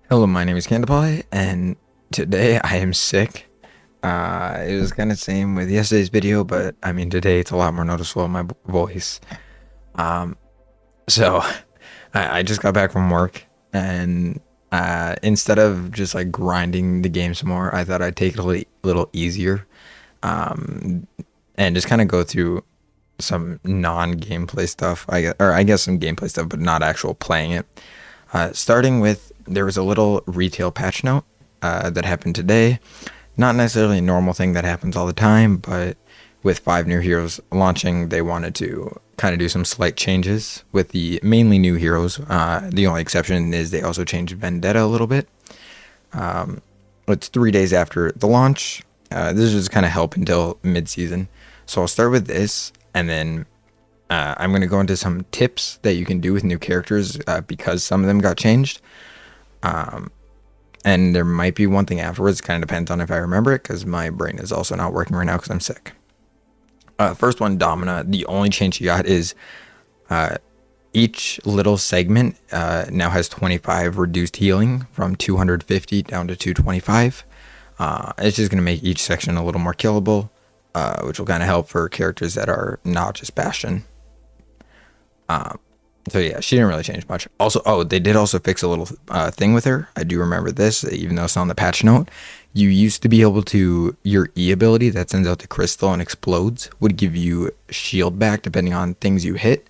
Hello, my name is Candlepie, and today I am sick. It was kind of same with yesterday's video, but I mean today it's a lot more noticeable in my voice. Um, so I just got back from work, and instead of just like grinding the game some more, I thought I'd take it a little easier, um, and just kind of go through some non-gameplay stuff. I guess some gameplay stuff, but not actual playing it. Starting with, there was a little retail patch note that happened today. Not necessarily a normal thing that happens all the time, but with 5 new heroes launching, they wanted to kind of do some slight changes with the mainly new heroes. The only exception is they also changed Vendetta a little bit. It's 3 days after the launch. This is just kind of help until mid-season. So I'll start with this, and then I'm going to go into some tips that you can do with new characters because some of them got changed. And there might be one thing afterwards. Kind of depends on if I remember it because my brain is also not working right now because I'm sick. First one, Domina. The only change you got is each little segment now has 25 reduced healing from 250 down to 225. It's just going to make each section a little more killable, which will kind of help for characters that are not just Bastion. So yeah, she didn't really change much. Also, oh, they did also fix a little thing with her. I do remember this, even though it's not on the patch note. You used to be able to, your E ability that sends out the crystal and explodes would give you shield back depending on things you hit.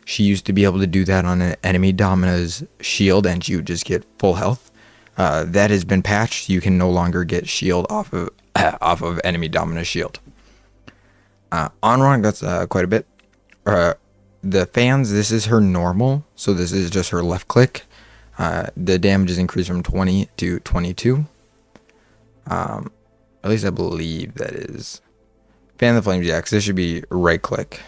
She used to be able to do that on an enemy Domina's shield and you would just get full health. That has been patched. You can no longer get shield off of off of enemy Domina's shield. On wrong, that's quite a bit. The fans, this is her normal, so this is just her left click. The damage is increased from 20 to 22. At least I believe that is. Fan the Flame Jacks, this should be right click.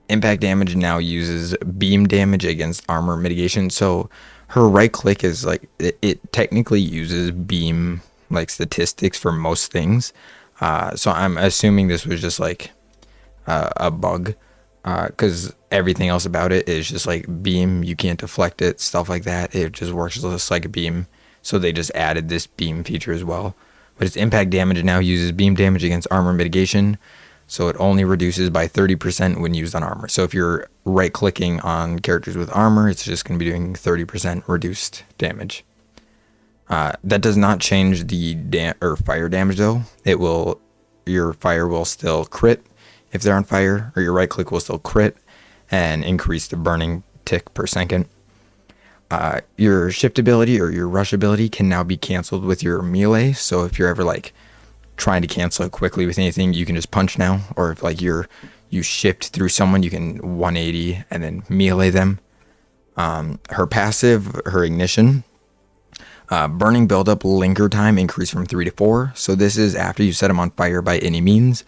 Impact damage now uses beam damage against armor mitigation. So her right click is like, it technically uses beam like statistics for most things. So I'm assuming this was just like a bug because everything else about it is just like beam. You can't deflect it, stuff like that. It just works just like a beam. So they just added this beam feature as well. But its impact damage now uses beam damage against armor mitigation. So it only reduces by 30% when used on armor. So if you're right clicking on characters with armor, it's just going to be doing 30% reduced damage. That does not change the fire damage though. Your fire will still crit if they're on fire, or your right click will still crit and increase the burning tick per second. Your shift ability or your rush ability can now be canceled with your melee. So if you're ever like trying to cancel it quickly with anything, you can just punch now. Or if like you shift through someone, you can 180 and then melee them. Her passive, her ignition, burning buildup linger time increased from 3 to 4. So this is after you set them on fire by any means.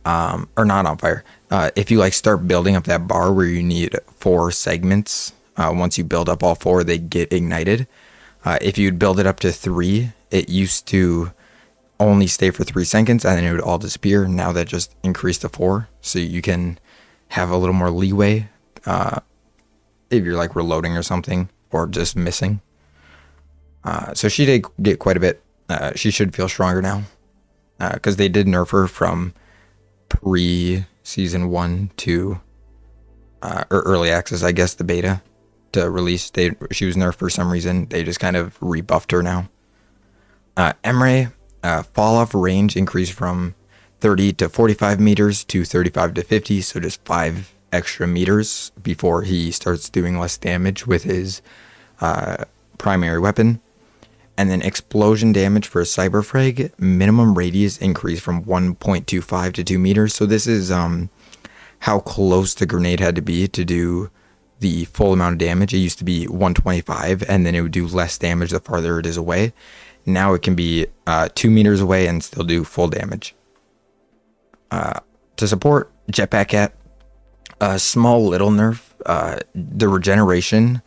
Or not on fire. If you like start building up that bar where you need 4 segments, once you build up all 4, they get ignited. If you'd build it up to 3, it used to only stay for 3 seconds and then it would all disappear. Now that just increased to 4, so you can have a little more leeway if you're like reloading or something or just missing. So she did get quite a bit. She should feel stronger now because they did nerf her from pre-season 1 to or early access, I guess, the beta to release. She was nerfed for some reason. They just kind of rebuffed her now. Emre, fall off range increased from 30 to 45 meters to 35 to 50, so just 5 extra meters before he starts doing less damage with his primary weapon. And then explosion damage for a cyber frag, minimum radius increased from 1.25 to 2 meters. So this is how close the grenade had to be to do the full amount of damage. It used to be 125, and then it would do less damage the farther it is away. Now it can be 2 meters away and still do full damage. To support Jetpack Cat, a small little nerf, the regeneration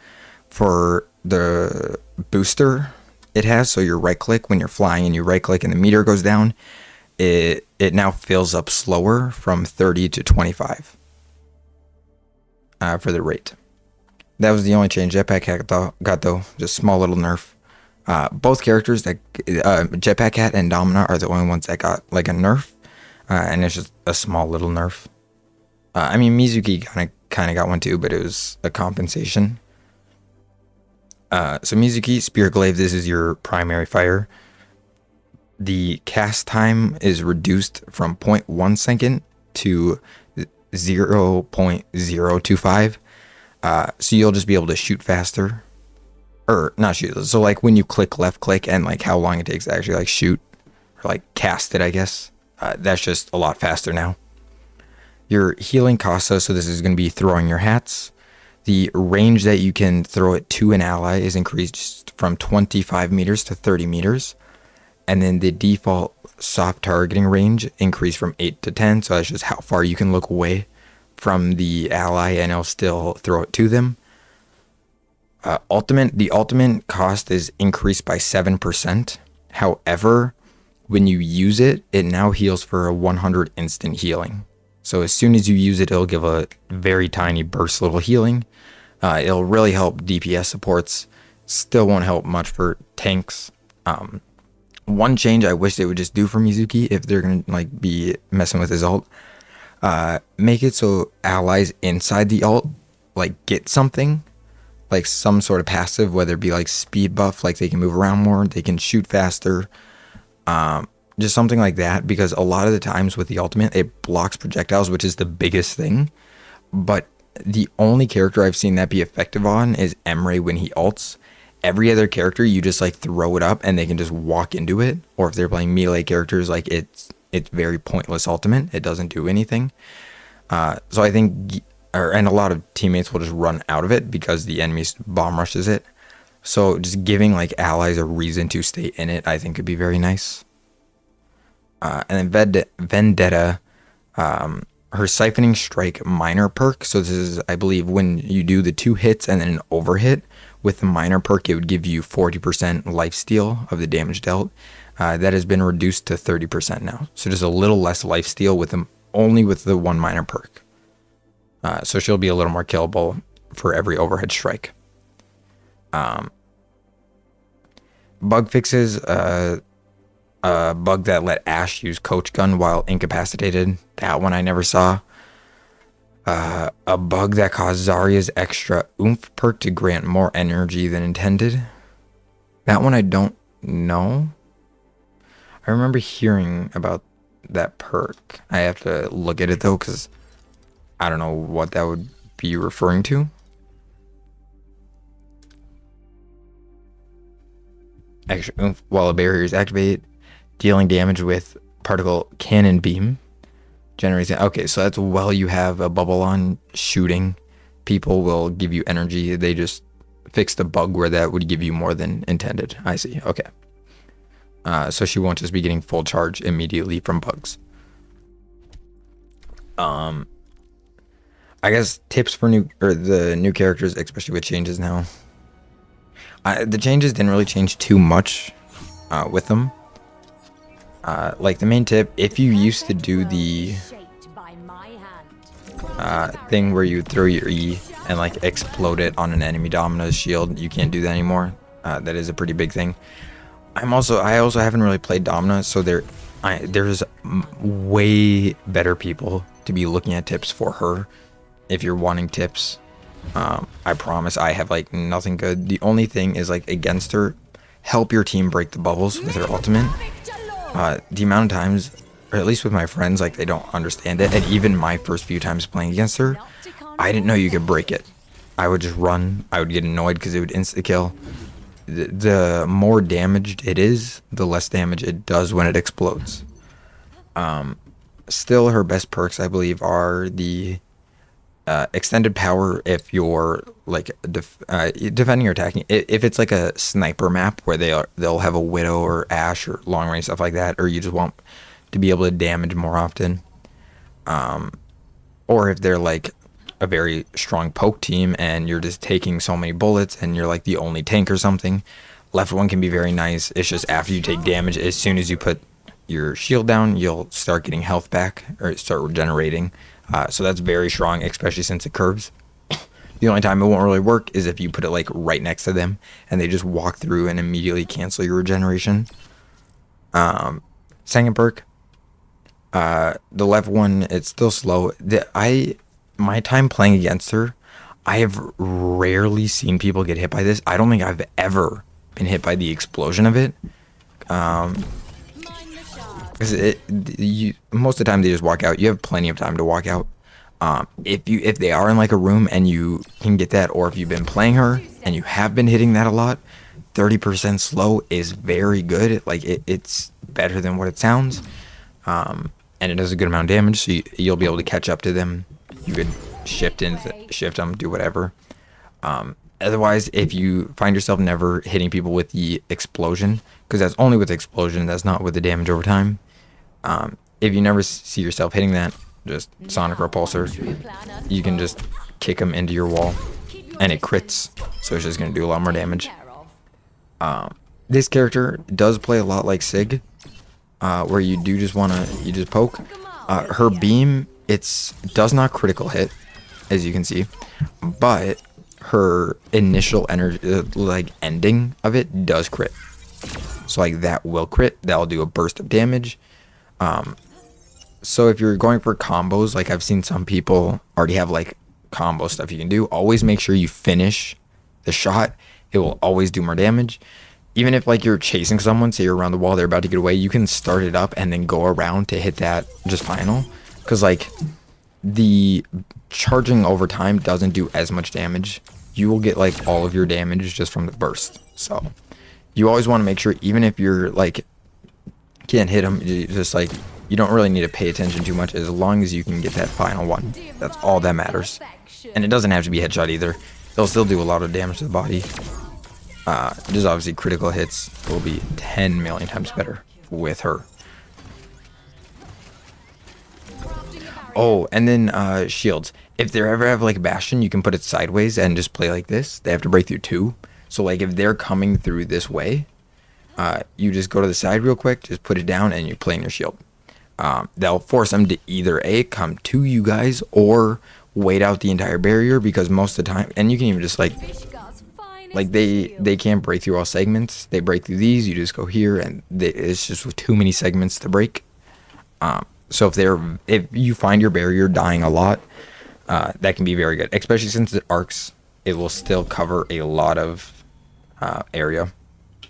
for the booster it has, so your right click when you're flying and you right click and the meter goes down, it now fills up slower from 30 to 25 for the rate. That was the only change Jetpack Cat got though. Just small little nerf. Both characters that Jetpack Cat and Domina are the only ones that got like a nerf, and it's just a small little nerf. I mean, Mizuki kind of got one too, but it was a compensation. So Mizuki, Spirit Glaive, this is your primary fire. The cast time is reduced from 0.1 second to 0.025. So you'll just be able to shoot faster. Or not shoot. So like when you click left click and like how long it takes to actually like shoot or like cast it, I guess. That's just a lot faster now. Your healing Casa, so this is going to be throwing your hats. The range that you can throw it to an ally is increased from 25 meters to 30 meters. And then the default soft targeting range increased from 8 to 10. So that's just how far you can look away from the ally and it'll still throw it to them. The ultimate cost is increased by 7%. However, when you use it, it now heals for a 100 instant healing. So as soon as you use it, it'll give a very tiny burst little healing. It'll really help DPS supports. Still won't help much for tanks. One change I wish they would just do for Mizuki if they're gonna like be messing with his ult. Make it so allies inside the ult like get something, like some sort of passive, whether it be like speed buff, like they can move around more, they can shoot faster, just something like that. Because a lot of the times with the ultimate, it blocks projectiles, which is the biggest thing. But the only character I've seen that be effective on is Emre when he ults. Every other character, you just like throw it up and they can just walk into it. Or if they're playing melee characters, like it's very pointless ultimate. It doesn't do anything. So I think, and a lot of teammates will just run out of it because the enemy bomb rushes it. So just giving like allies a reason to stay in it, I think could be very nice. And then Vendetta, her Siphoning Strike minor perk. So this is, I believe, when you do the 2 hits and then an overhit. With the minor perk, it would give you 40% lifesteal of the damage dealt. That has been reduced to 30% now. So just a little less lifesteal with them, only with the 1 minor perk. So she'll be a little more killable for every overhead strike. Bug fixes. A bug that let Ashe use Coach Gun while incapacitated. That one I never saw. A bug that caused Zarya's extra oomph perk to grant more energy than intended. That one I don't know. I remember hearing about that perk. I have to look at it though, because I don't know what that would be referring to. Extra oomph while a barrier is activated, dealing damage with particle cannon beam. Generating. Okay, so that's while you have a bubble on, shooting people will give you energy. They just fixed a bug where that would give you more than intended. I see. Okay. So she won't just be getting full charge immediately from bugs. I guess tips for the new characters, especially with changes now. The changes didn't really change too much with them. Like the main tip, if you used to do the thing where you throw your E and like explode it on an enemy Domina's shield, you can't do that anymore. That is a pretty big thing. I also haven't really played Domina, so there's way better people to be looking at tips for her. If you're wanting tips, I promise I have like nothing good. The only thing is like against her, help your team break the bubbles with her ultimate. The amount of times, or at least with my friends, like they don't understand it. And even my first few times playing against her, I didn't know you could break it. I would just run. I would get annoyed because it would insta kill. The more damaged it is, the less damage it does when it explodes. Still, her best perks, I believe, are the extended power if you're like defending or attacking. If it's like a sniper map where they'll have a Widow or Ashe or long range stuff like that, or you just want to be able to damage more often, or if they're like a very strong poke team and you're just taking so many bullets and you're like the only tank or something, left one can be very nice. It's just after you take damage, as soon as you put your shield down, you'll start getting health back or start regenerating. So that's very strong, especially since it curves. The only time it won't really work is if you put it like right next to them and they just walk through and immediately cancel your regeneration. Second perk, the left one, it's still slow. My time playing against her, I have rarely seen people get hit by this. I don't think I've ever been hit by the explosion of it. Because most of the time they just walk out. You have plenty of time to walk out. If they are in like a room and you can get that, or if you've been playing her and you have been hitting that a lot, 30% slow is very good. Like it's better than what it sounds. And it does a good amount of damage, so you'll be able to catch up to them. You could shift them, do whatever. Otherwise, if you find yourself never hitting people with the explosion, because that's only with explosion, that's not with the damage over time. If you never see yourself hitting that, just Sonic Repulsor, you can just kick them into your wall, and it crits, so it's just going to do a lot more damage. This character does play a lot like Sig, where you do just you just poke. Her beam, does not critical hit, as you can see, but her initial energy, like ending of it, does crit. So like that will crit, that'll do a burst of damage. So if you're going for combos, like I've seen some people already have like combo stuff you can do, always make sure you finish the shot. It will always do more damage. Even if like you're chasing someone, say you're around the wall, they're about to get away, you can start it up and then go around to hit that just final. Because like the charging over time doesn't do as much damage. You will get like all of your damage just from the burst. So you always want to make sure, even if you're like can't hit them, just like you don't really need to pay attention too much, as long as you can get that final one. That's all that matters. And it doesn't have to be headshot either. They'll still do a lot of damage to the body. Just obviously critical hits will be 10 million times better with her. Oh, and then shields. If they ever have like a bastion, you can put it sideways and just play like this. They have to break through 2. So like if they're coming through this way, you just go to the side real quick, just put it down, and you're playing your shield. That'll force them to either A, come to you guys, or wait out the entire barrier, because most of the time, and you can even just like they can't break through all segments. They break through these, you just go here, and it's just too many segments to break. So if you find your barrier dying a lot, that can be very good, especially since it arcs. It will still cover a lot of area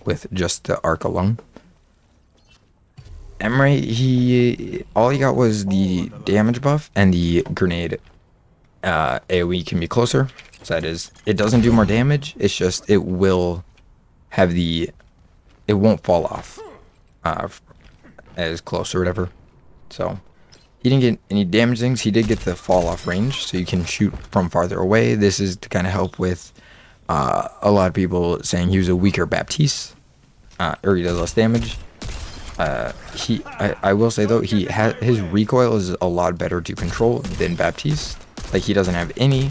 with just the arc alone. Emre, all he got was the damage buff and the grenade. AoE can be closer, so that is, it doesn't do more damage, it's just it will have it won't fall off as close or whatever. So he didn't get any damage things. He did get the fall off range, so you can shoot from farther away. This is to kind of help with a lot of people saying he was a weaker Baptiste, or he does less damage. I will say though, his recoil is a lot better to control than Baptiste. Like he doesn't have any,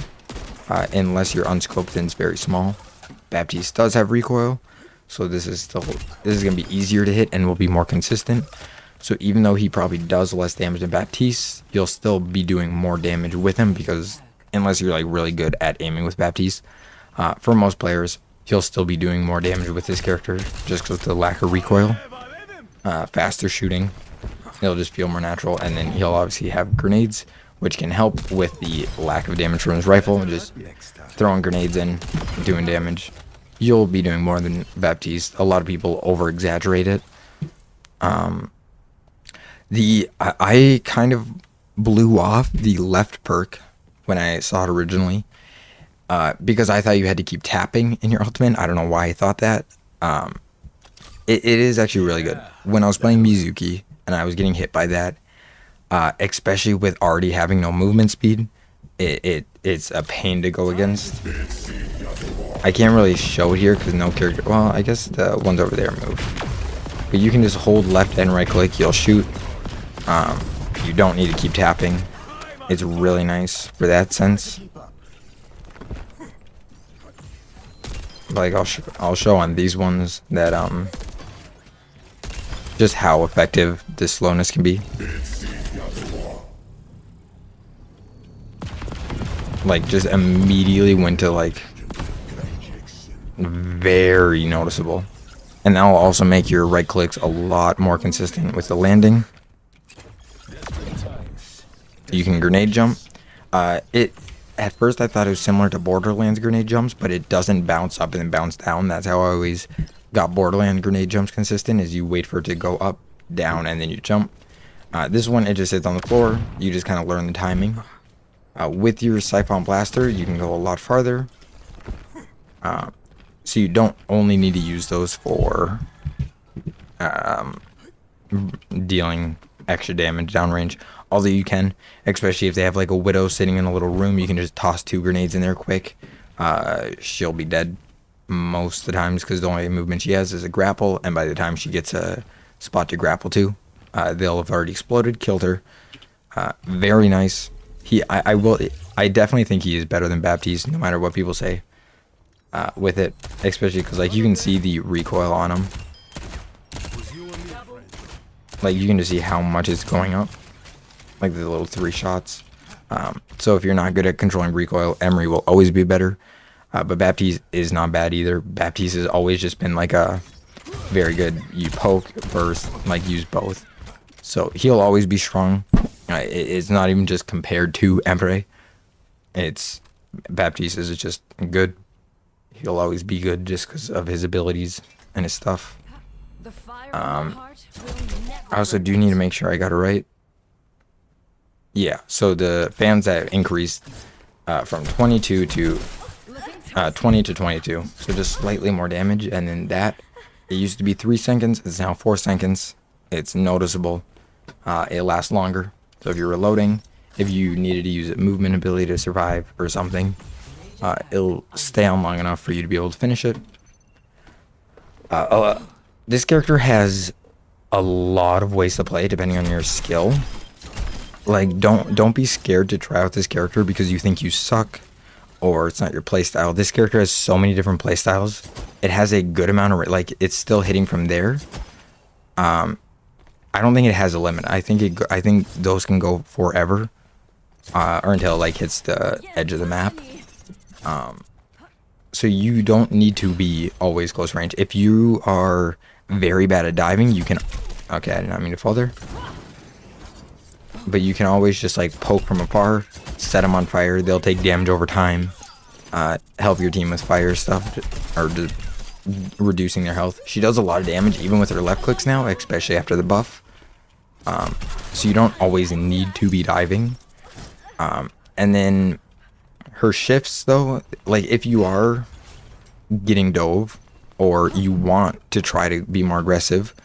unless you're unscoped and it's very small. Baptiste does have recoil, so this is gonna be easier to hit and will be more consistent. So even though he probably does less damage than Baptiste, you'll still be doing more damage with him, because unless you're like really good at aiming with Baptiste, for most players, you'll still be doing more damage with this character just because of the lack of recoil. Faster shooting, it'll just feel more natural, and then he'll obviously have grenades, which can help with the lack of damage from his rifle. Just throwing grenades in, doing damage. You'll be doing more than Baptiste. A lot of people over exaggerate it. I kind of blew off the left perk when I saw it originally, because I thought you had to keep tapping in your ultimate. I don't know why I thought that. It is actually really good. When I was playing Mizuki and I was getting hit by that, especially with already having no movement speed, it's a pain to go against. I can't really show it here because no character, well, I guess the ones over there move. But you can just hold left and right click, you'll shoot. You don't need to keep tapping. It's really nice for that sense. Like I'll show on these ones that just how effective this slowness can be. like just immediately went to like very noticeable. And that will also make your right clicks a lot more consistent with the landing. You can grenade jump. It at first I thought it was similar to Borderlands grenade jumps, but it doesn't bounce up and then bounce down. That's how I always got Borderlands grenade jumps consistent, is you wait for it to go up, down, and then you jump. This one, it just sits on the floor. You just kind of learn the timing. With your Siphon Blaster, you can go a lot farther. So you don't only need to use those for dealing extra damage downrange. Although you can, especially if they have like a Widow sitting in a little room, you can just toss 2 grenades in there quick. She'll be dead most of the times because the only movement she has is a grapple, and by the time she gets a spot to grapple to, they'll have already exploded, killed her. Very nice. I definitely think he is better than Baptiste, no matter what people say. With it, especially because like you can see the recoil on him. Like you can just see how much it's going up, like the little 3 shots. So if you're not good at controlling recoil, Emery will always be better. But Baptiste is not bad either. Baptiste has always just been like a very good, you poke, burst, like use both. So he'll always be strong. It's not even just compared to Emery. It's Baptiste is just good. He'll always be good just because of his abilities and his stuff. I also do need to make sure I got it right. Yeah, so the fans that increased from 22 to 20 to 22, so just slightly more damage. And then that, it used to be 3 seconds, it's now 4 seconds. It's noticeable. It lasts longer. So if you're reloading, if you needed to use a movement ability to survive or something, it'll stay on long enough for you to be able to finish it. This character has a lot of ways to play depending on your skill. Like, don't be scared to try out this character because you think you suck or it's not your playstyle. This character has so many different playstyles. It has a good amount of, like, it's still hitting from there. I don't think it has a limit. I think those can go forever, or until it like hits the edge of the map. So you don't need to be always close range. If you are very bad at diving, you can. Okay, I did not mean to fall there. But you can always just like poke from afar, set them on fire. They'll take damage over time. Help your team with fire stuff, or just reducing their health. She does a lot of damage even with her left clicks now, especially after the buff. So you don't always need to be diving. And then her shifts though, like if you are getting dove or you want to try to be more aggressive,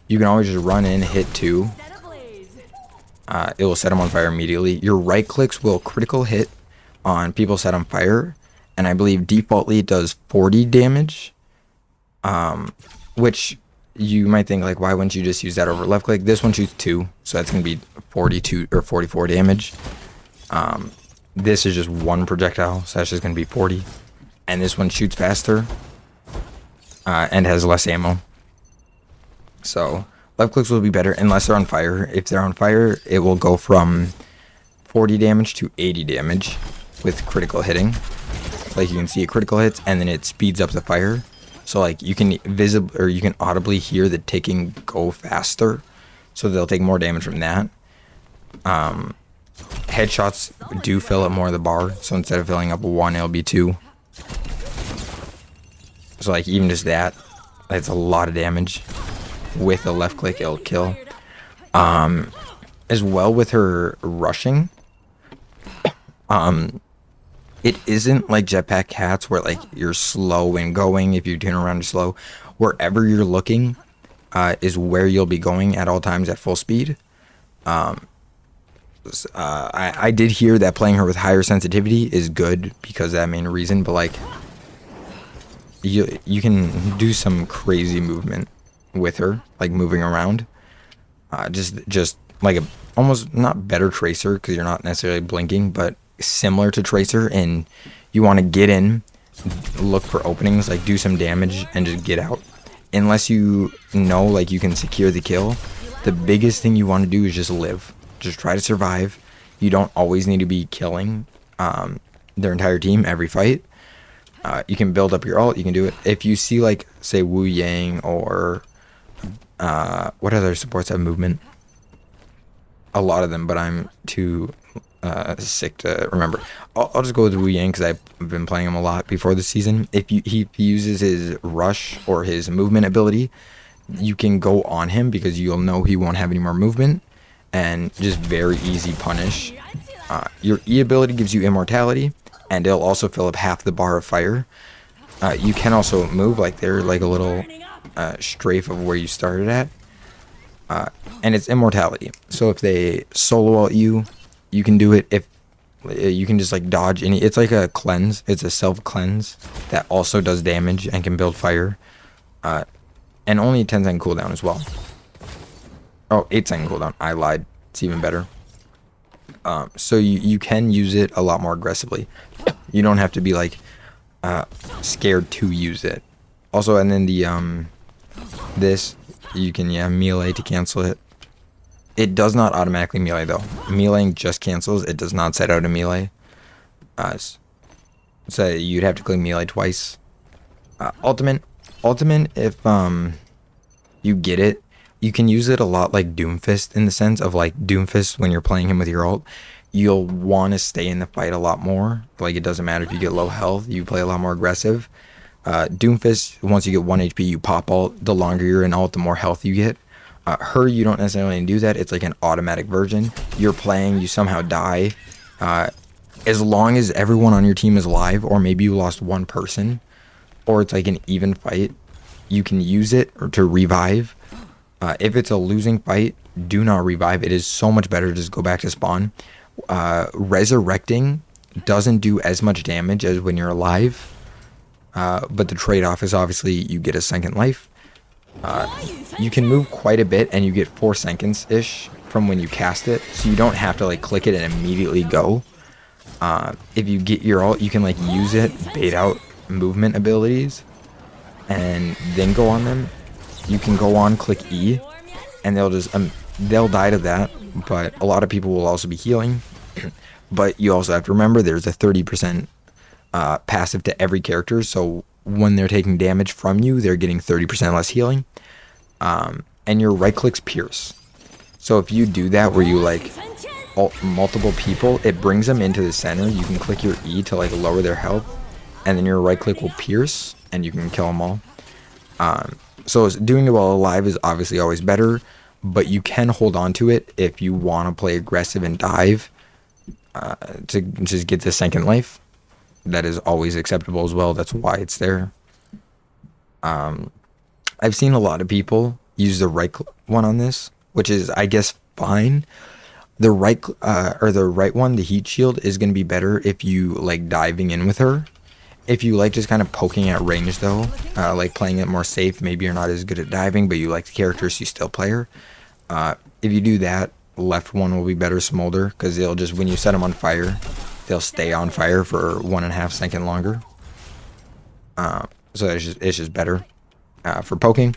you can always just run in, hit 2. It will set them on fire immediately. Your right clicks will critical hit on people set on fire, and I believe defaultly it does 40 damage. Which you might think like, why wouldn't you just use that over left click? This one shoots 2, so that's gonna be 42 or 44 damage. This is just 1 projectile, so that's just gonna be 40. And this one shoots faster, and has less ammo. So left clicks will be better unless they're on fire. If they're on fire, it will go from 40 damage to 80 damage with critical hitting. Like you can see it critical hits, and then it speeds up the fire. So like you can you can audibly hear the ticking go faster, so they'll take more damage from that. Headshots do fill up more of the bar, so instead of filling up 1, it'll be 2. So like even just that's a lot of damage. With a left click, it'll kill. As well with her rushing. It isn't like Jetpack Cats where like you're slow and going. If you turn around, you're slow. Wherever you're looking is where you'll be going at all times at full speed. I did hear that playing her with higher sensitivity is good because of that main reason, but like you can do some crazy movement with her, like moving around. Just like a almost not better Tracer because you're not necessarily blinking, but similar to Tracer, and you want to get in, look for openings, like do some damage and just get out. Unless you know like you can secure the kill, the biggest thing you want to do is just live. Just try to survive. You don't always need to be killing. their entire team every fight. You can build up your ult. You can do it. If you see, like, say, Wu Yang or what other supports have movement? A lot of them, but I'm too sick to remember. I'll just go with Wu Yang because I've been playing him a lot before the season. If he uses his rush or his movement ability, you can go on him because you'll know he won't have any more movement, and just very easy punish. Your E ability gives you immortality, and it'll also fill up half the bar of fire. You can also move like they're like a little strafe of where you started at. And it's immortality. So if they solo ult you, you can do it. If you can just like dodge any, it's like a cleanse. It's a self cleanse that also does damage and can build fire. And only a 10-second cooldown as well. Oh, 8-second cooldown. I lied. It's even better. So you can use it a lot more aggressively. You don't have to be like scared to use it. Also, and then the this you can melee to cancel it. It does not automatically melee though. Meleeing just cancels. It does not set out a melee. So you'd have to click melee twice. Ultimate, if you get it, you can use it a lot like Doomfist, in the sense of like Doomfist when you're playing him with your ult, you'll want to stay in the fight a lot more. Like, it doesn't matter if you get low health, you play a lot more aggressive. Doomfist, once you get 1 HP, you pop ult. The longer you're in ult, the more health you get. Her, you don't necessarily do that. It's like an automatic version. You're playing, you somehow die. As long as everyone on your team is alive, or maybe you lost one person, or it's like an even fight, you can use it or to revive. If it's a losing fight, do not revive. It is so much better to just go back to spawn. Resurrecting doesn't do as much damage as when you're alive. But the trade-off is obviously you get a second life. You can move quite a bit, and you get 4 seconds-ish from when you cast it. So you don't have to like click it and immediately go. If you get your ult, you can like use it, bait out movement abilities, and then go on them. You can go on, click E, and they'll just they'll die to that. But a lot of people will also be healing. But you also have to remember there's a 30% passive to every character, so when they're taking damage from you, they're getting 30% less healing. And your right click's pierce. So if you do that where you like ult multiple people, it brings them into the center. You can click your E to like lower their health, and then your right click will pierce, and you can kill them all. So doing it while alive is obviously always better, but you can hold on to it if you want to play aggressive and dive to just get the second life. That is always acceptable as well. That's why it's there. I've seen a lot of people use the right one on this, which is, I guess, fine. The right one, the heat shield, is going to be better if you like diving in with her. If you like just kind of poking at range though, like playing it more safe, maybe you're not as good at diving, but you like the character, so you still play her. If you do that, left one will be better, Smolder, because they'll just, when you set them on fire, they'll stay on fire for 1.5 seconds longer. So it's just better for poking.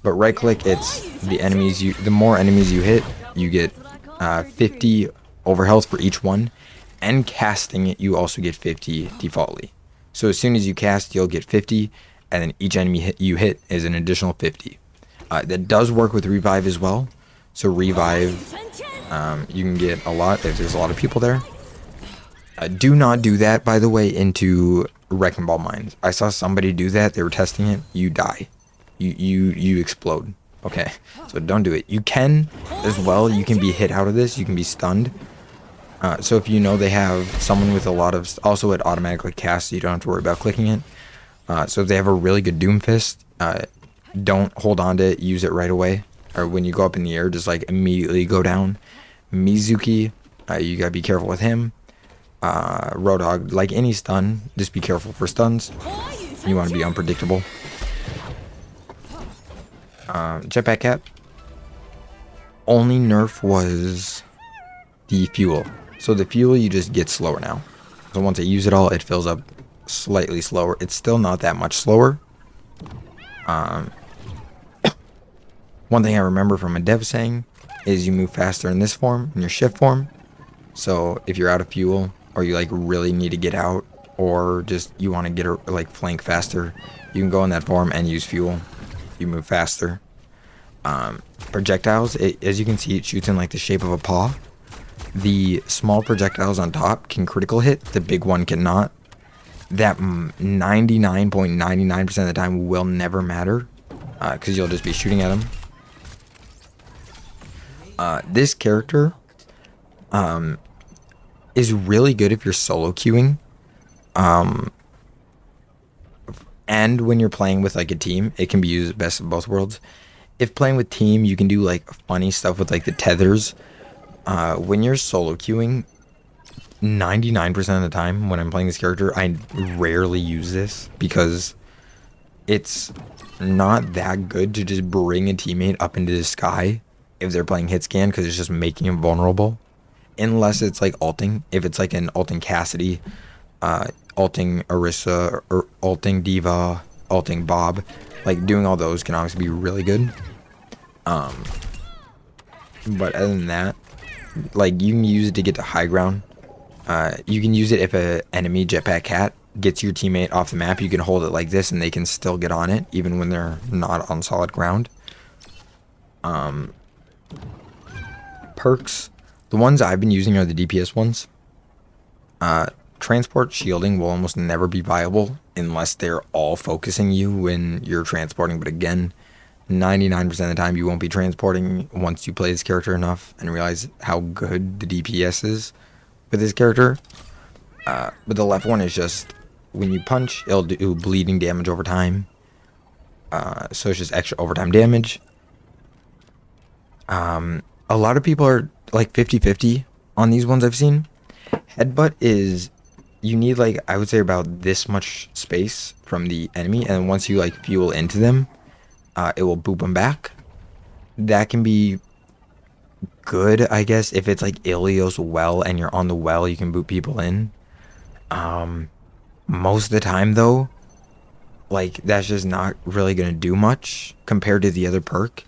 But right click, it's the enemies the more enemies you hit, you get 50 over health for each one, and casting it, you also get 50 defaultly. So as soon as you cast, you'll get 50, and then each enemy you hit is an additional 50. That does work with revive as well. So revive, you can get a lot if there's a lot of people there. Do not do that, by the way, into Wrecking Ball Mines. I saw somebody do that. They were testing it. You die. You explode. Okay, so don't do it. You can as well. You can be hit out of this. You can be stunned. So if you know they have someone with a lot of... Also, it automatically casts, so you don't have to worry about clicking it. So if they have a really good Doomfist, don't hold on to it. Use it right away. Or when you go up in the air, just like immediately go down. Mizuki, you gotta be careful with him. Roadhog, like any stun, just be careful for stuns. You want to be unpredictable. Jetpack Cap. Only nerf was the fuel. So the fuel, you just get slower now. So once I use it all, it fills up slightly slower. It's still not that much slower. One thing I remember from a dev saying is you move faster in this form, in your shift form. So if you're out of fuel, or you like really need to get out, or just you want to get a like flank faster, you can go in that form and use fuel. You move faster. Projectiles, as you can see, it shoots in like the shape of a paw. The small projectiles on top can critical hit, the big one cannot. That 99.99% of the time will never matter, because you'll just be shooting at them. This character is really good if you're solo queuing. And when you're playing with like a team, it can be used best of both worlds. If playing with team, you can do like funny stuff with like the tethers. When you're solo queuing, 99% of the time when I'm playing this character, I rarely use this because it's not that good to just bring a teammate up into the sky if they're playing hit scan, because it's just making him vulnerable. Unless it's like ulting. If it's like an ulting Cassidy, ulting Orisa, or ulting Diva, ulting Bob, like doing all those can obviously be really good. But other than that, like you can use it to get to high ground. You can use it if a enemy jetpack cat gets your teammate off the map. You can hold it like this and they can still get on it even when they're not on solid ground. Perks, the ones I've been using are the DPS ones. Transport shielding will almost never be viable unless they're all focusing you when you're transporting. But again, 99% of the time you won't be transporting once you play this character enough and realize how good the DPS is with this character. But the left one is just when you punch, it'll do bleeding damage over time. So it's just extra overtime damage. A lot of people are like 50-50 on these ones I've seen. Headbutt is, you need like, I would say about this much space from the enemy, and once you like fuel into them, it will boop them back. That can be good, I guess, if it's like Ilios well and you're on the well, you can boot people in. Most of the time though, like that's just not really gonna do much compared to the other perk.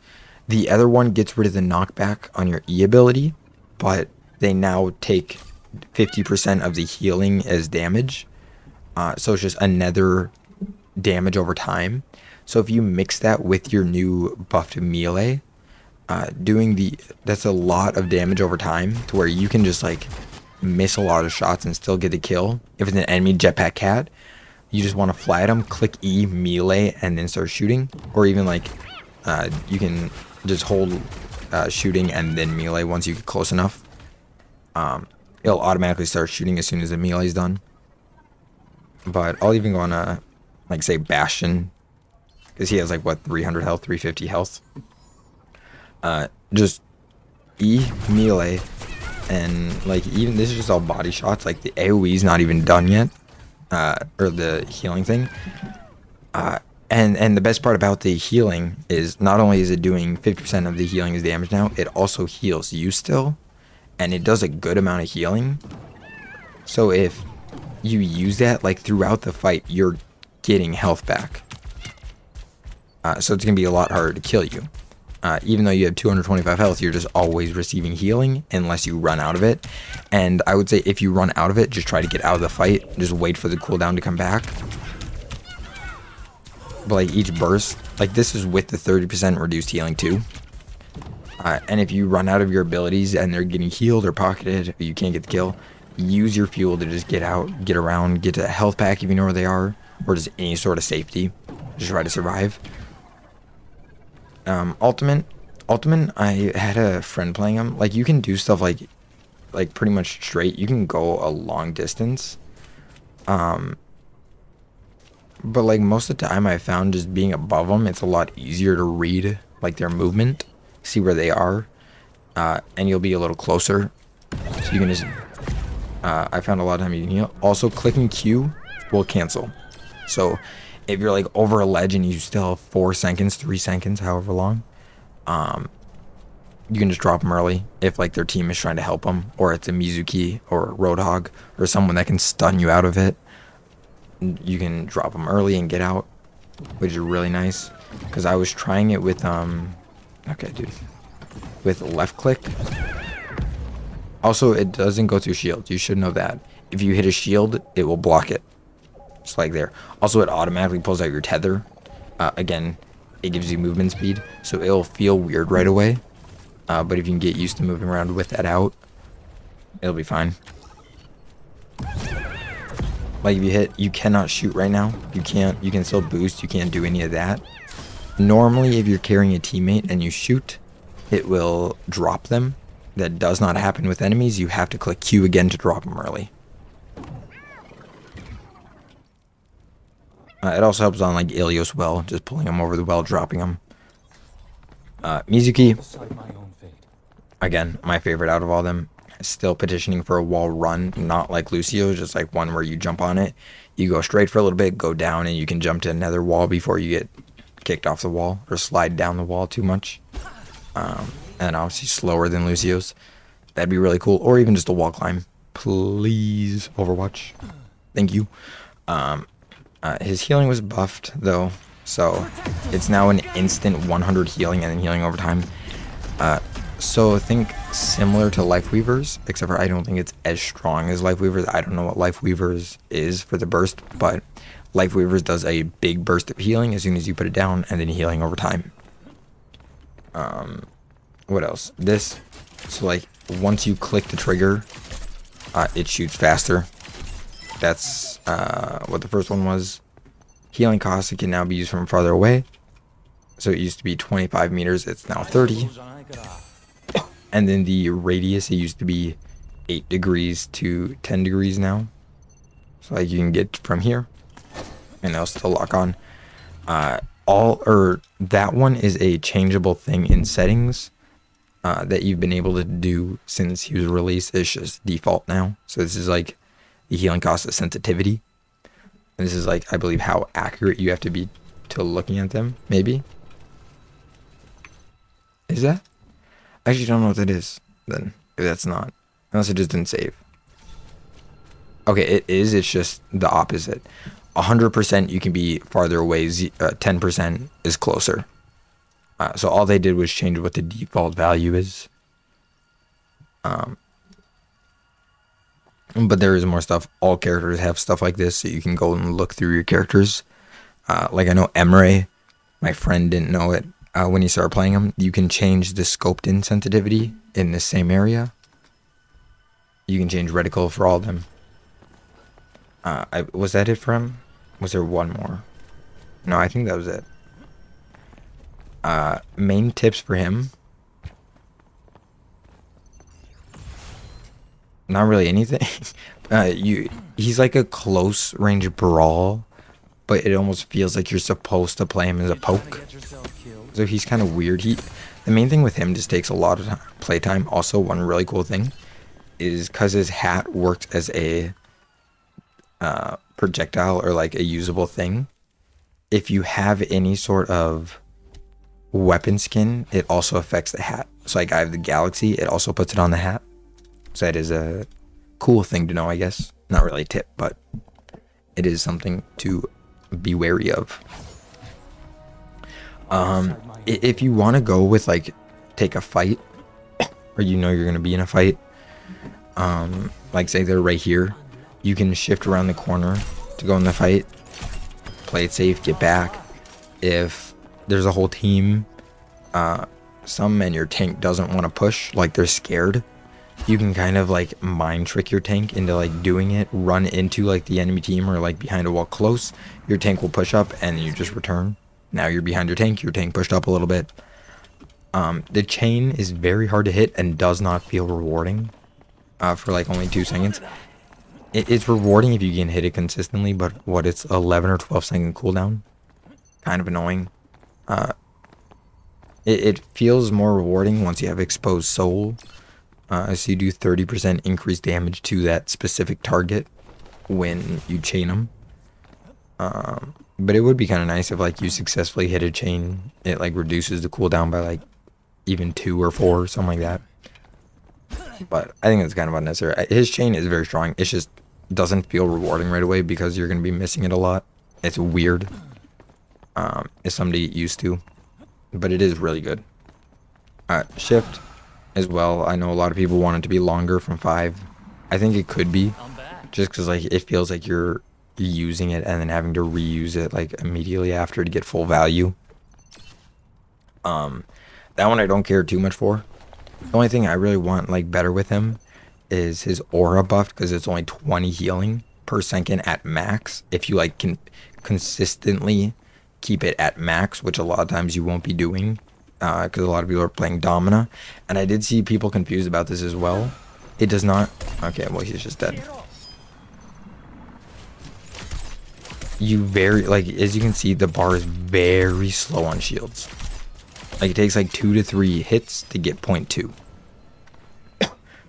The other one gets rid of the knockback on your E ability, but they now take 50% of the healing as damage. So it's just another damage over time. So if you mix that with your new buffed melee, that's a lot of damage over time to where you can just like miss a lot of shots and still get the kill. If it's an enemy jetpack cat, you just want to fly at them, click E melee and then start shooting. Or even like you can just hold shooting and then melee once you get close enough. It'll automatically start shooting as soon as the melee is done. But I'll even go on like say Bastion, because he has like what, 300 health, 350 health. Just E melee, and like even this is just all body shots. Like the AoE is not even done yet, or the healing thing. And the best part about the healing is not only is it doing 50% of the healing as damage now, it also heals you still, and it does a good amount of healing. So if you use that like throughout the fight, you're getting health back. So it's gonna be a lot harder to kill you. Even though you have 225 health, you're just always receiving healing unless you run out of it. And I would say if you run out of it, just try to get out of the fight. Just wait for the cooldown to come back. But like each burst, like this is with the 30% reduced healing too. And if you run out of your abilities and they're getting healed or pocketed, you can't get the kill, use your fuel to just get out, get around, get to a health pack if you know where they are, or just any sort of safety. Just try to survive. Ultimate, I had a friend playing him. Like you can do stuff like pretty much straight. You can go a long distance. But like most of the time I found just being above them, it's a lot easier to read like their movement, see where they are, and you'll be a little closer. So you can just, I found a lot of time you can heal. Also clicking Q will cancel. So if you're like over a ledge and you still have 4 seconds, 3 seconds, however long, you can just drop them early if like their team is trying to help them, or it's a Mizuki or a Roadhog or someone that can stun you out of it. You can drop them early and get out, which is really nice. Because I was trying it with with left click. Also, it doesn't go through shield. You should know that. if you hit a shield, it will block it. Just like there. Also, it automatically pulls out your tether. Again, it gives you movement speed, so it'll feel weird right away. But if you can get used to moving around with that out, it'll be fine. Like if you hit, you cannot shoot right now. You can't. You can still boost. You can't do any of that. Normally, if you're carrying a teammate and you shoot, it will drop them. That does not happen with enemies. You have to click Q again to drop them early. It also helps on like Ilios well, just pulling them over the well, dropping them. Mizuki, again, my favorite out of all them. Still petitioning for a wall run, not like Lucio, just like one where you jump on it. You go straight for a little bit, go down, and you can jump to another wall before you get kicked off the wall or slide down the wall too much. And obviously slower than Lucio's. That'd be really cool. Or even just a wall climb. Please, Overwatch. Thank you. His healing was buffed, though, so it's now an instant 100 healing and then healing over time. So think similar to Lifeweavers, except for I don't think it's as strong as Lifeweavers. I don't know what Lifeweavers is for the burst, but Lifeweavers does a big burst of healing as soon as you put it down, and then healing over time. What else? This, so like once you click the trigger, it shoots faster. That's what the first one was. Healing cost, it can now be used from farther away. So it used to be 25 meters, it's now 30. And then the radius, it used to be 8 degrees to 10 degrees now. So like you can get from here, and it'll still lock on. That one is a changeable thing in settings that you've been able to do since he was released. It's just default now. So this is like the healing cost of sensitivity. And this is like, I believe, how accurate you have to be to looking at them, maybe. Is that? I actually don't know what that is, then, if that's not. Unless it just didn't save. Okay, it is, it's just the opposite. 100% you can be farther away, 10% is closer. So all they did was change what the default value is. But there is more stuff. All characters have stuff like this, so you can go and look through your characters. Like I know Emre, my friend didn't know it. When you start playing him, you can change the scoped in sensitivity in the same area. You can change reticle for all of them. Was that it for him? Was there one more? No, I think that was it. Main tips for him. Not really anything. He's like a close range brawl, but it almost feels like you're supposed to play him as a poke. So he's kind of weird. The main thing with him just takes a lot of playtime. Also, one really cool thing is because his hat works as a projectile or like a usable thing. If you have any sort of weapon skin, it also affects the hat. So like I have the Galaxy, it also puts it on the hat. So that is a cool thing to know, I guess. Not really a tip, but it is something to be wary of. If you want to go with like take a fight, or you know you're gonna be in a fight, like say they're right here, you can shift around the corner to go in the fight, play it safe, get back. If there's a whole team, some and your tank doesn't want to push, like they're scared, you can kind of like mind trick your tank into like doing it, run into like the enemy team or like behind a wall close. Your tank will push up and you just return. Now you're behind your tank pushed up a little bit. The chain is very hard to hit and does not feel rewarding for like only 2 seconds. It's rewarding if you can hit it consistently, but it's 11 or 12 second cooldown. Kind of annoying. It feels more rewarding once you have exposed soul. So you do 30% increased damage to that specific target when you chain them. But it would be kind of nice if like you successfully hit a chain, it like reduces the cooldown by like even 2 or 4 or something like that. But I think it's kind of unnecessary. His chain is very strong. It just doesn't feel rewarding right away because you're going to be missing it a lot. It's weird. It's something to get used to. But it is really good. Shift as well. I know a lot of people want it to be longer from 5. I think it could be. just because like it feels like you're using it and then having to reuse it like immediately after to get full value. That one I don't care too much for. The only thing I really want like better with him is his aura buff, because it's only 20 healing per second at max. If you like can consistently keep it at max, which a lot of times you won't be doing, because a lot of people are playing Domina, and I did see people confused about this as well. It does not. Okay, well he's just dead. You very like, as you can see, the bar is very slow on shields. Like it takes like 2 to 3 hits to get 0.2.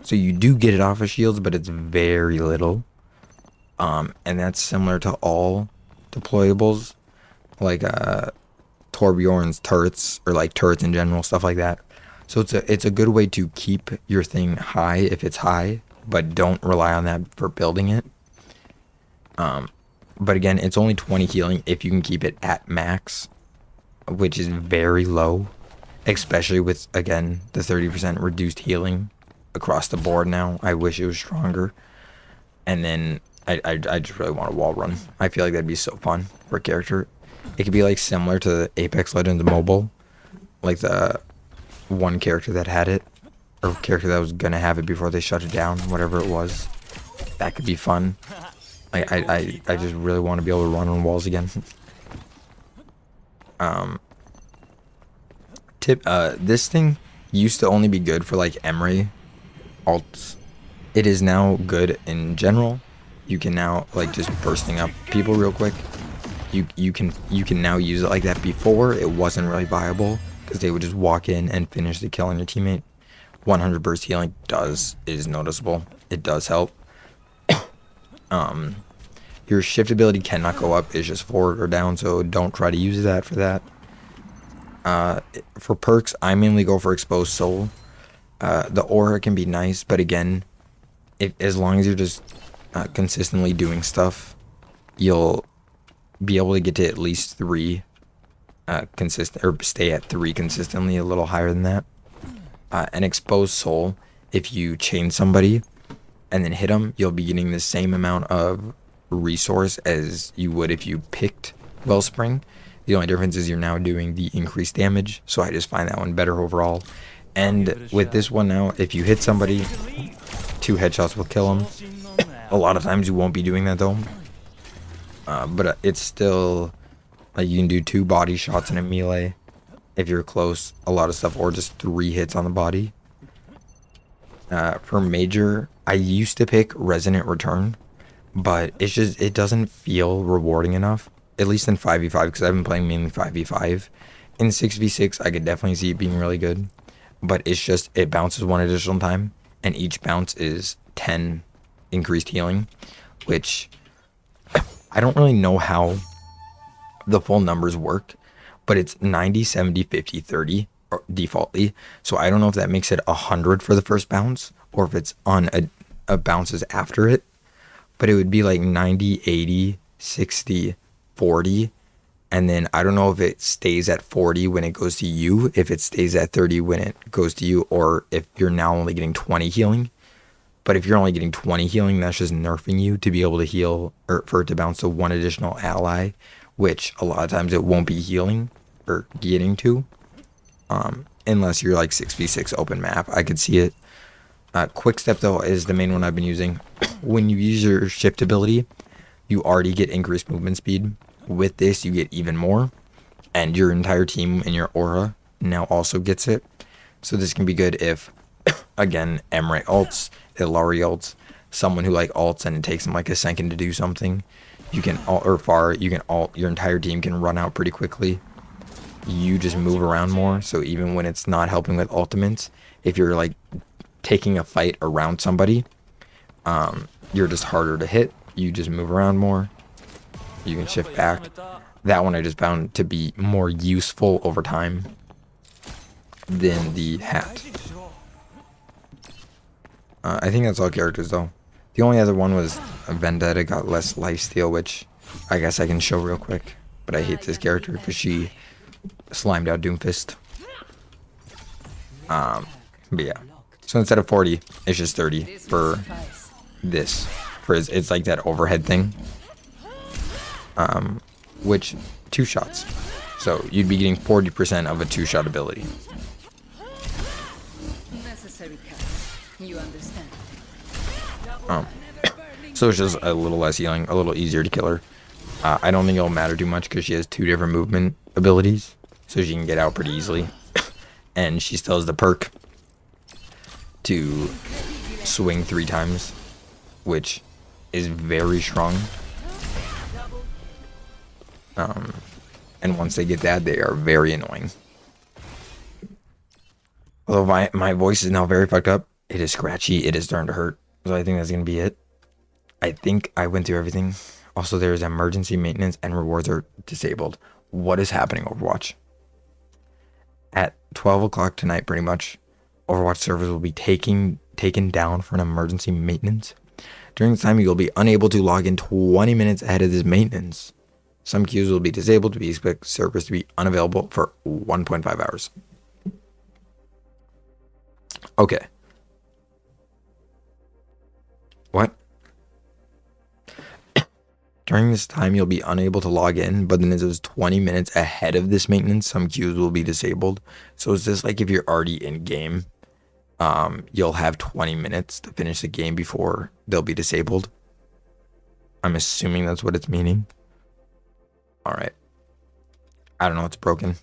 So you do get it off of shields, but it's very little. And that's similar to all deployables, like Torbjorn's turrets, or like turrets in general, stuff like that. So it's a good way to keep your thing high if it's high, but don't rely on that for building it. But again, it's only 20 healing if you can keep it at max, which is very low, especially with, again, the 30% reduced healing across the board now. I wish it was stronger. And then I just really want a wall run. I feel like that'd be so fun for a character. It could be like similar to the Apex Legends mobile, like the one character that had it, or character that was gonna have it before they shut it down, whatever it was. That could be fun. I just really want to be able to run on walls again. This thing used to only be good for like Emre alts. It is now good in general. You can now like just bursting up people real quick. You can now use it like that. Before it wasn't really viable because they would just walk in and finish the kill on your teammate. 100 burst healing is noticeable. It does help. Your shift ability cannot go up. It's just forward or down, so don't try to use that for that. For perks, I mainly go for exposed soul. The aura can be nice, but again, as long as you're just consistently doing stuff, you'll be able to get to at least 3 consistent, or stay at 3 consistently, a little higher than that. An exposed soul, if you chain somebody and then hit them, you'll be getting the same amount of resource as you would if you picked Wellspring. The only difference is you're now doing the increased damage, so I just find that one better overall. And with this one now, if you hit somebody, 2 headshots will kill them. A lot of times you won't be doing that though, but it's still like you can do 2 body shots in a melee if you're close, a lot of stuff, or just 3 hits on the body. For major, I used to pick Resonant Return, but it doesn't feel rewarding enough, at least in 5v5, because I've been playing mainly 5v5. In 6v6, I could definitely see it being really good, but it bounces 1 additional time, and each bounce is 10 increased healing, which I don't really know how the full numbers work, but it's 90, 70, 50, 30 defaultly. So I don't know if that makes it 100 for the first bounce, or if it's on a bounces after it, but it would be like 90, 80, 60, 40. And then I don't know if it stays at 40 when it goes to you, if it stays at 30 when it goes to you, or if you're now only getting 20 healing. But if you're only getting 20 healing, that's just nerfing you to be able to heal, or for it to bounce to 1 additional ally, which a lot of times it won't be healing or getting to, unless you're like 6v6 open map. I could see it. Quick step though is the main one I've been using. When you use your shift ability, you already get increased movement speed. With this, you get even more, and your entire team and your aura now also gets it. So this can be good if, again, Emre ults, Illari ults, someone who like ults and it takes them like a second to do something. You can alt, or far, you can alt, your entire team can run out pretty quickly. You just move around more, so even when it's not helping with ultimates, if you're like taking a fight around somebody, you're just harder to hit. You just move around more. You can shift back. That one I just found to be more useful over time than the hat. I think that's all characters though. The only other one was Vendetta got less lifesteal, which I guess I can show real quick. But I hate this character because she slimed out Doomfist. But yeah. So instead of 40, it's just 30 for this. Priz. It's like that overhead thing. Which 2 shots. So you'd be getting 40% of a 2-shot ability. Necessary cuts. You understand. So it's just a little less healing, a little easier to kill her. I don't think it'll matter too much because she has 2 different movement abilities, so she can get out pretty easily. And she still has the perk to swing 3 times, which is very strong. And once they get that, they are very annoying. Although my voice is now very fucked up, it is scratchy, it is starting to hurt. So I think that's going to be it. I think I went through everything. Also, there's emergency maintenance and rewards are disabled. What is happening, Overwatch? At 12 o'clock tonight, pretty much, Overwatch servers will be taken down for an emergency maintenance. During this time, you'll be unable to log in 20 minutes ahead of this maintenance. Some queues will be disabled. We expect servers to be unavailable for 1.5 hours. Okay. What? During this time, you'll be unable to log in, but then as it was 20 minutes ahead of this maintenance, some queues will be disabled. So is this like if you're already in game, you'll have 20 minutes to finish the game before they'll be disabled? I'm assuming that's what it's meaning. All right. I don't know. It's broken.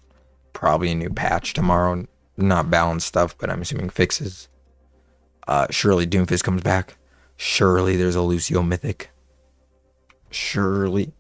Probably a new patch tomorrow. Not balanced stuff, but I'm assuming fixes. Surely Doomfist comes back. Surely there's a Lucio Mythic. Surely.